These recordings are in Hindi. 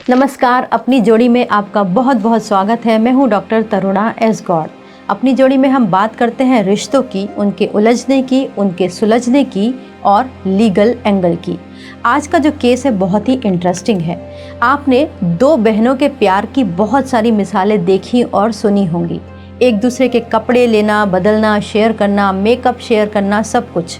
नमस्कार, अपनी जोड़ी में आपका बहुत बहुत स्वागत है। मैं हूं डॉक्टर तरुणा एस गौड़। अपनी जोड़ी में हम बात करते हैं रिश्तों की, उनके उलझने की, उनके सुलझने की और लीगल एंगल की। आज का जो केस है बहुत ही इंटरेस्टिंग है। आपने दो बहनों के प्यार की बहुत सारी मिसालें देखी और सुनी होंगी। एक दूसरे के कपड़े लेना, बदलना, शेयर करना, मेकअप शेयर करना, सब कुछ।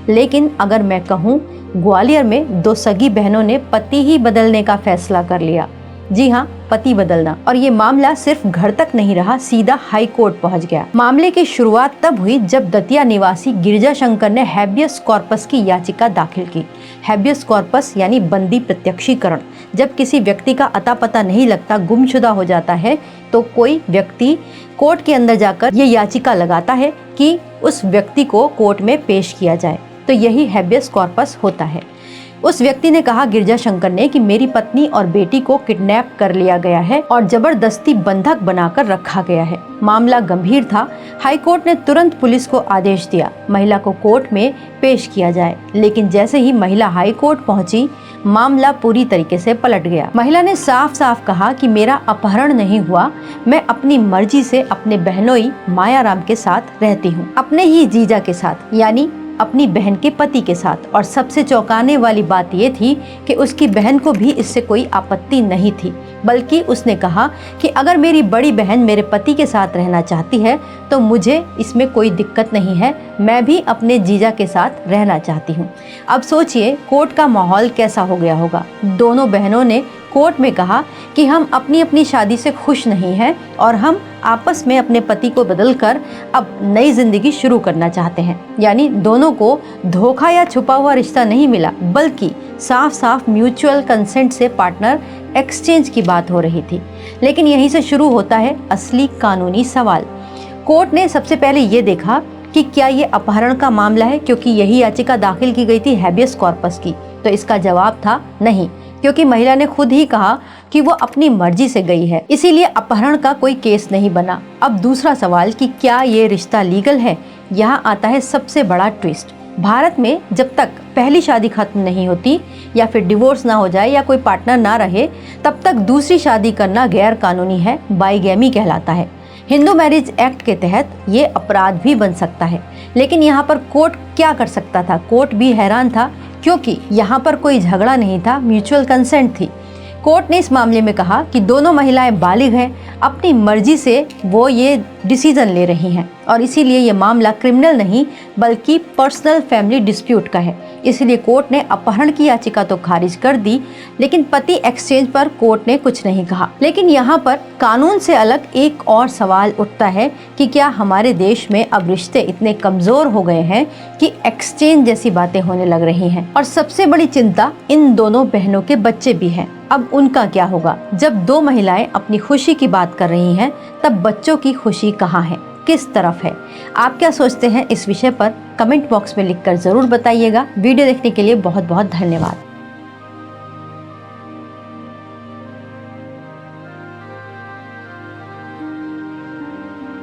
लेकिन अगर मैं कहूँ, ग्वालियर में दो सगी बहनों ने पति ही बदलने का फैसला कर लिया। जी हाँ, पति बदलना। और ये मामला सिर्फ घर तक नहीं रहा, सीधा हाई कोर्ट पहुंच गया। मामले की शुरुआत तब हुई जब दतिया निवासी गिरजा शंकर ने हैबियस कॉर्पस की याचिका दाखिल की। हैबियस कॉर्पस यानी बंदी प्रत्यक्षीकरण। जब किसी व्यक्ति का अता पता नहीं लगता, गुमशुदा हो जाता है, तो कोई व्यक्ति कोर्ट के अंदर जाकर ये याचिका लगाता है कि उस व्यक्ति को कोर्ट में पेश किया जाए। तो यही हैबियस कॉर्पस होता है। उस व्यक्ति ने कहा, गिरजा शंकर ने, कि मेरी पत्नी और बेटी को किडनैप कर लिया गया है और जबरदस्ती बंधक बनाकर रखा गया है। मामला गंभीर था। हाई कोर्ट ने तुरंत पुलिस को आदेश दिया महिला को कोर्ट में पेश किया जाए। लेकिन जैसे ही महिला हाई कोर्ट पहुंची, मामला पूरी तरीके से पलट गया। महिला ने साफ साफ कहा कि मेरा अपहरण नहीं हुआ, मैं अपनी मर्जी से अपने बहनोई मायाराम के साथ रहती हूँ, अपने ही जीजा के साथ, यानी अपनी बहन के पति के साथ। और सबसे चौंकाने वाली बात ये थी कि उसकी बहन को भी इससे कोई आपत्ति नहीं थी, बल्कि उसने कहा कि अगर मेरी बड़ी बहन मेरे पति के साथ रहना चाहती है तो मुझे इसमें कोई दिक्कत नहीं है, मैं भी अपने जीजा के साथ रहना चाहती हूँ। अब सोचिए कोर्ट का माहौल कैसा हो गया होगा। दोनों बहनों ने कोर्ट में कहा कि हम अपनी अपनी शादी से खुश नहीं हैं और हम आपस में अपने पति को बदलकर अब नई जिंदगी शुरू करना चाहते हैं। यानी दोनों को धोखा या छुपा हुआ रिश्ता नहीं मिला, बल्कि साफ साफ म्यूचुअल कंसेंट से पार्टनर एक्सचेंज की बात हो रही थी। लेकिन यहीं से शुरू होता है असली कानूनी सवाल। कोर्ट ने सबसे पहले ये देखा कि क्या ये अपहरण का मामला है, क्योंकि यही याचिका दाखिल की गई थी हैबियस कॉर्पस की। तो इसका जवाब था नहीं, क्योंकि महिला ने खुद ही कहा कि वो अपनी मर्जी से गई है, इसीलिए अपहरण का कोई केस नहीं बना। अब दूसरा सवाल कि क्या ये रिश्ता लीगल है, यहाँ आता है सबसे बड़ा ट्विस्ट। भारत में जब तक पहली शादी खत्म नहीं होती या फिर डिवोर्स ना हो जाए या कोई पार्टनर ना रहे, तब तक दूसरी शादी करना गैर कानूनी है, बाइगैमी कहलाता है। हिंदू मैरिज एक्ट के तहत ये अपराध भी बन सकता है। लेकिन यहाँ पर कोर्ट क्या कर सकता था? कोर्ट भी हैरान था, क्योंकि यहाँ पर कोई झगड़ा नहीं था, म्यूचुअल कंसेंट थी। कोर्ट ने इस मामले में कहा कि दोनों महिलाएं बालिग हैं, अपनी मर्जी से वो ये डिसीजन ले रही हैं और इसीलिए ये मामला क्रिमिनल नहीं बल्कि पर्सनल फैमिली डिस्प्यूट का है। इसीलिए कोर्ट ने अपहरण की याचिका तो खारिज कर दी, लेकिन पति एक्सचेंज पर कोर्ट ने कुछ नहीं कहा। लेकिन यहाँ पर कानून से अलग एक और सवाल उठता है कि क्या हमारे देश में अब रिश्ते इतने कमजोर हो गए हैं कि एक्सचेंज जैसी बातें होने लग रही हैं। और सबसे बड़ी चिंता इन दोनों बहनों के बच्चे भी हैं। अब उनका क्या होगा? जब दो महिलाएं अपनी खुशी की बात कर रही हैं, तब बच्चों की खुशी कहाँ है, किस तरफ है? आप क्या सोचते हैं इस विषय पर? कमेंट बॉक्स में लिखकर जरूर बताइएगा। वीडियो देखने के लिए बहुत बहुत धन्यवाद।